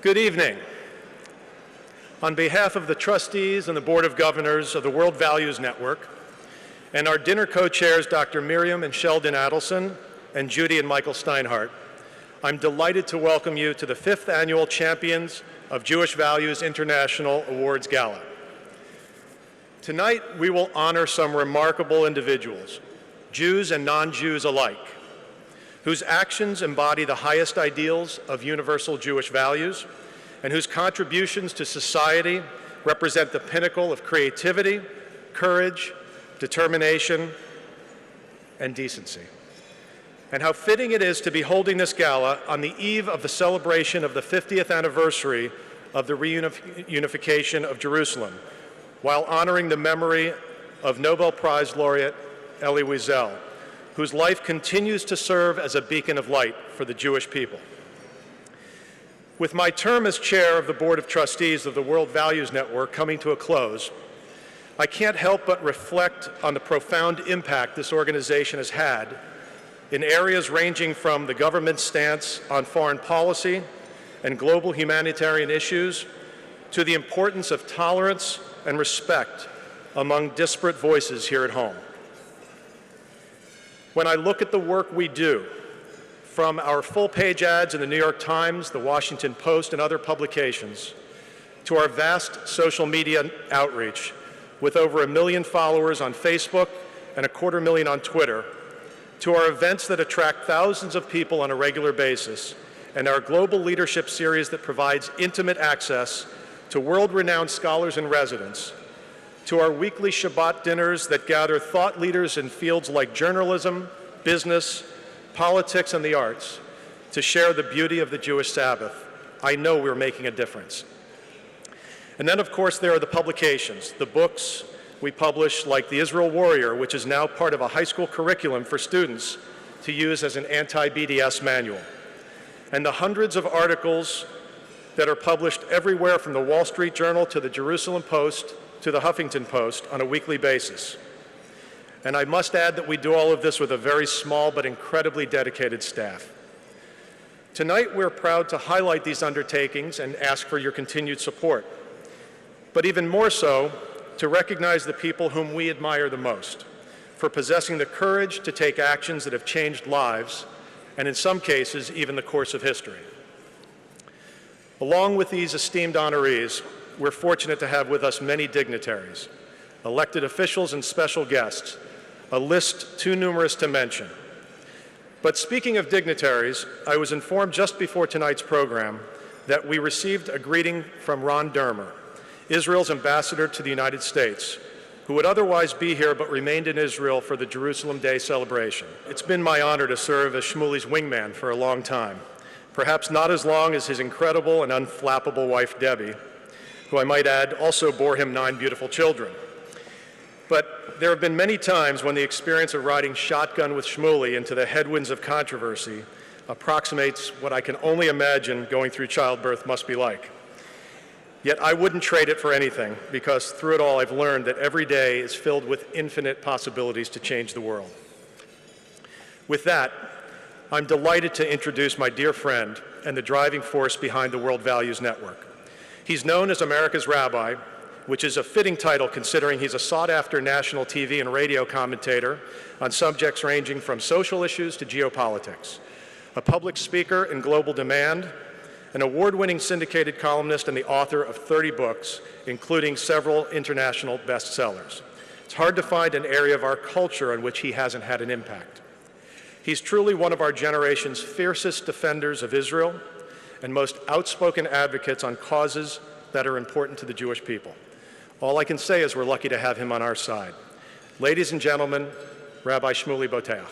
Good evening. On behalf of the trustees and the Board of Governors of the World Values Network, and our dinner co-chairs, Dr. Miriam and Sheldon Adelson, and Judy and Michael Steinhardt, I'm delighted to welcome you to the 5th Annual Champions of Jewish Values International Awards Gala. Tonight, we will honor some remarkable individuals, Jews and non-Jews alike, whose actions embody the highest ideals of universal Jewish values and whose contributions to society represent the pinnacle of creativity, courage, determination, and decency. And how fitting it is to be holding this gala on the eve of the celebration of the 50th anniversary of the reunification of Jerusalem, while honoring the memory of Nobel Prize laureate Elie Wiesel, whose life continues to serve as a beacon of light for the Jewish people. With my term as chair of the Board of Trustees of the World Values Network coming to a close, I can't help but reflect on the profound impact this organization has had in areas ranging from the government's stance on foreign policy and global humanitarian issues to the importance of tolerance and respect among disparate voices here at home. When I look at the work we do, from our full-page ads in the New York Times, the Washington Post, and other publications, to our vast social media outreach with over 1 million followers on Facebook and 250,000 on Twitter, to our events that attract thousands of people on a regular basis, and our global leadership series that provides intimate access to world-renowned scholars and residents, to our weekly Shabbat dinners that gather thought leaders in fields like journalism, business, politics, and the arts to share the beauty of the Jewish Sabbath, I know we're making a difference. And then, of course, there are the publications, the books we publish, like The Israel Warrior, which is now part of a high school curriculum for students to use as an anti-BDS manual, and the hundreds of articles that are published everywhere from the Wall Street Journal to the Jerusalem Post to the Huffington Post on a weekly basis. And I must add that we do all of this with a very small but incredibly dedicated staff. Tonight, we're proud to highlight these undertakings and ask for your continued support. But even more so, to recognize the people whom we admire the most for possessing the courage to take actions that have changed lives, and in some cases, even the course of history. Along with these esteemed honorees, we're fortunate to have with us many dignitaries, elected officials, and special guests, a list too numerous to mention. But speaking of dignitaries, I was informed just before tonight's program that we received a greeting from Ron Dermer, Israel's ambassador to the United States, who would otherwise be here but remained in Israel for the Jerusalem Day celebration. It's been my honor to serve as Shmuly's wingman for a long time, perhaps not as long as his incredible and unflappable wife, Debbie, who I might add also bore him 9 beautiful children. But there have been many times when the experience of riding shotgun with Shmuly into the headwinds of controversy approximates what I can only imagine going through childbirth must be like. Yet I wouldn't trade it for anything, because through it all I've learned that every day is filled with infinite possibilities to change the world. With that, I'm delighted to introduce my dear friend and the driving force behind the World Values Network. He's known as America's Rabbi, which is a fitting title considering he's a sought-after national TV and radio commentator on subjects ranging from social issues to geopolitics, a public speaker in global demand, an award-winning syndicated columnist and the author of 30 books, including several international bestsellers. It's hard to find an area of our culture in which he hasn't had an impact. He's truly one of our generation's fiercest defenders of Israel and most outspoken advocates on causes that are important to the Jewish people. All I can say is we're lucky to have him on our side. Ladies and gentlemen, Rabbi Shmuly Boteach.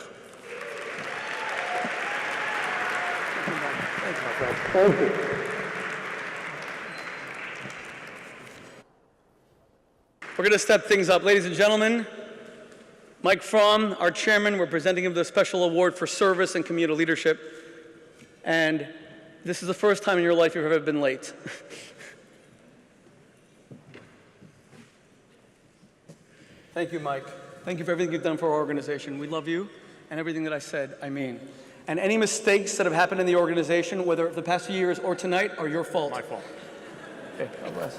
Thank you. We're going to step things up. Ladies and gentlemen, Mike Fromm, our chairman, we're presenting him the special award for service and community leadership. And this is the first time in your life you've ever been late. Thank you, Mike. Thank you for everything you've done for our organization. We love you, and everything that I said, I mean. And any mistakes that have happened in the organization, whether the past few years or tonight, are your fault. My fault. Okay, God bless.